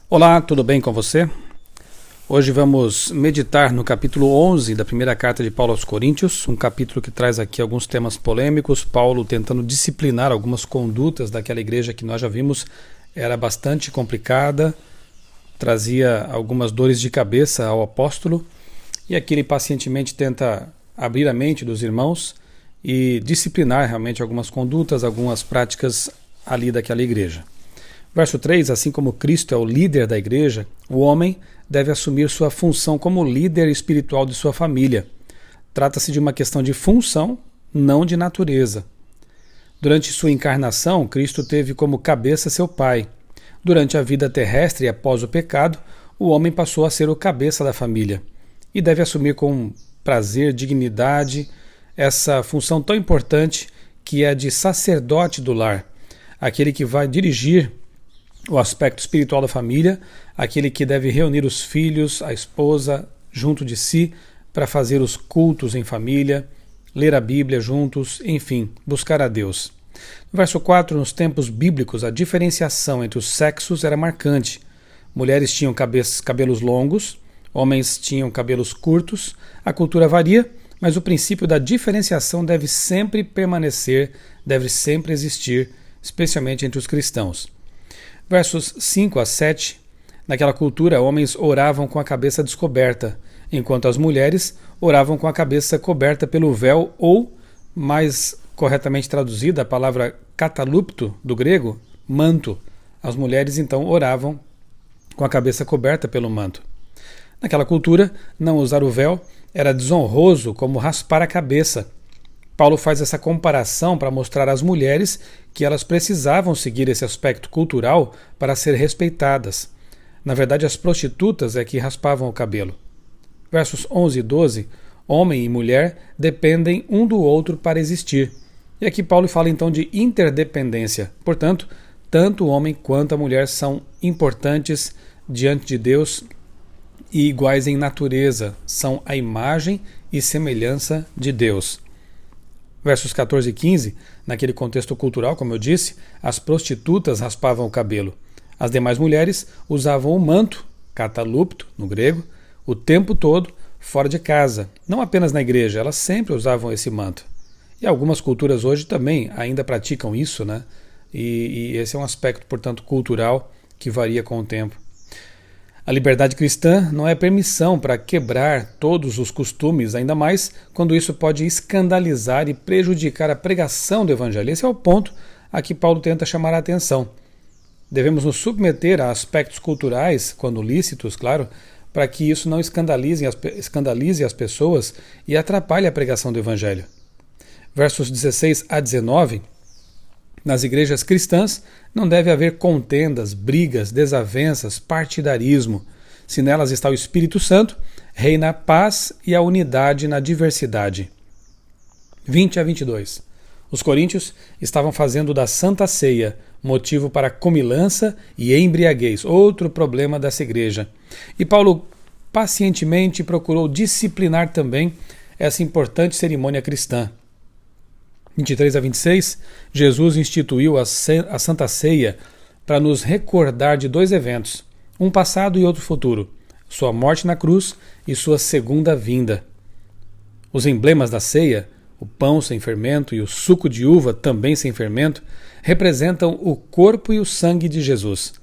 Olá, tudo bem com você? Hoje vamos meditar no capítulo 11 da primeira carta de Paulo aos Coríntios, um capítulo que traz aqui alguns temas polêmicos, Paulo tentando disciplinar algumas condutas daquela igreja que nós já vimos era bastante complicada, trazia algumas dores de cabeça ao apóstolo, e aqui ele pacientemente tenta abrir a mente dos irmãos e disciplinar realmente algumas condutas, algumas práticas ali daquela igreja. Verso 3, assim como Cristo é o líder da igreja, o homem deve assumir sua função como líder espiritual de sua família. Trata-se de uma questão de função, não de natureza. Durante sua encarnação, Cristo teve como cabeça seu Pai. Durante a vida terrestre e após o pecado, o homem passou a ser o cabeça da família e deve assumir com prazer, dignidade, essa função tão importante que é de sacerdote do lar, aquele que vai dirigir o aspecto espiritual da família, aquele que deve reunir os filhos, a esposa, junto de si, para fazer os cultos em família, ler a Bíblia juntos, enfim, buscar a Deus. No verso 4, nos tempos bíblicos, a diferenciação entre os sexos era marcante. Mulheres tinham cabelos longos, homens tinham cabelos curtos. A cultura varia, mas o princípio da diferenciação deve sempre permanecer, deve sempre existir, especialmente entre os cristãos. Versos 5 a 7, naquela cultura, homens oravam com a cabeça descoberta, enquanto as mulheres oravam com a cabeça coberta pelo véu ou, mais corretamente traduzida, a palavra catalupto, do grego, manto. As mulheres, então, oravam com a cabeça coberta pelo manto. Naquela cultura, não usar o véu era desonroso como raspar a cabeça. Paulo faz essa comparação para mostrar às mulheres que elas precisavam seguir esse aspecto cultural para ser respeitadas. Na verdade, as prostitutas é que raspavam o cabelo. Versos 11 e 12, homem e mulher dependem um do outro para existir. E aqui Paulo fala então de interdependência. Portanto, tanto o homem quanto a mulher são importantes diante de Deus e iguais em natureza, são a imagem e semelhança de Deus. Versos 14 e 15, naquele contexto cultural, como eu disse, as prostitutas raspavam o cabelo. As demais mulheres usavam o manto, catalupto, no grego, o tempo todo, fora de casa. Não apenas na igreja, elas sempre usavam esse manto. E algumas culturas hoje também ainda praticam isso, né? E esse é um aspecto, portanto, cultural que varia com o tempo. A liberdade cristã não é permissão para quebrar todos os costumes, ainda mais quando isso pode escandalizar e prejudicar a pregação do Evangelho. Esse é o ponto a que Paulo tenta chamar a atenção. Devemos nos submeter a aspectos culturais, quando lícitos, claro, para que isso não escandalize as pessoas e atrapalhe a pregação do Evangelho. Versos 16 a 19, nas igrejas cristãs não deve haver contendas, brigas, desavenças, partidarismo. Se nelas está o Espírito Santo, reina a paz e a unidade na diversidade. 20 a 22. Os coríntios estavam fazendo da Santa Ceia motivo para comilança e embriaguez, outro problema dessa igreja. E Paulo pacientemente procurou disciplinar também essa importante cerimônia cristã. 23 a 26, Jesus instituiu a Santa Ceia para nos recordar de dois eventos, um passado e outro futuro, sua morte na cruz e sua segunda vinda. Os emblemas da ceia, o pão sem fermento e o suco de uva também sem fermento, representam o corpo e o sangue de Jesus.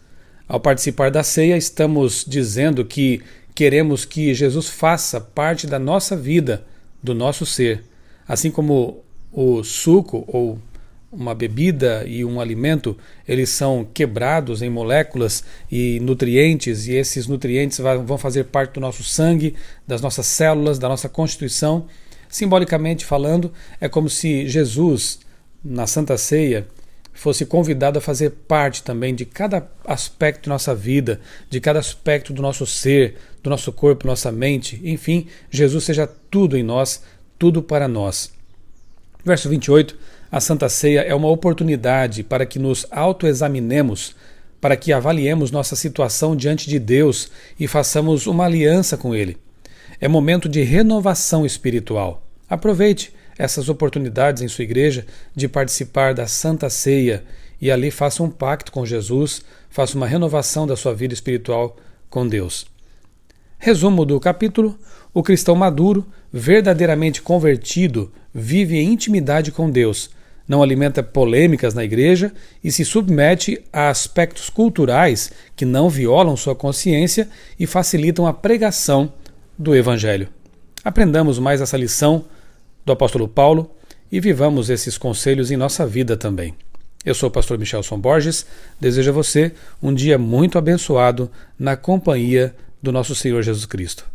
Ao participar da ceia, estamos dizendo que queremos que Jesus faça parte da nossa vida, do nosso ser, assim como o suco ou uma bebida e um alimento, eles são quebrados em moléculas e nutrientes, e esses nutrientes vão fazer parte do nosso sangue, das nossas células, da nossa constituição. Simbolicamente falando, é como se Jesus, na Santa Ceia, fosse convidado a fazer parte também de cada aspecto da nossa vida, de cada aspecto do nosso ser, do nosso corpo, nossa mente, enfim, Jesus seja tudo em nós, tudo para nós. Verso 28, a Santa Ceia é uma oportunidade para que nos autoexaminemos, para que avaliemos nossa situação diante de Deus e façamos uma aliança com Ele. É momento de renovação espiritual. Aproveite essas oportunidades em sua igreja de participar da Santa Ceia e ali faça um pacto com Jesus, faça uma renovação da sua vida espiritual com Deus. Resumo do capítulo: o cristão maduro, verdadeiramente convertido, vive em intimidade com Deus, não alimenta polêmicas na igreja e se submete a aspectos culturais que não violam sua consciência e facilitam a pregação do Evangelho. Aprendamos mais essa lição do apóstolo Paulo e vivamos esses conselhos em nossa vida também. Eu sou o pastor Michelson Borges, desejo a você um dia muito abençoado na companhia do nosso Senhor Jesus Cristo.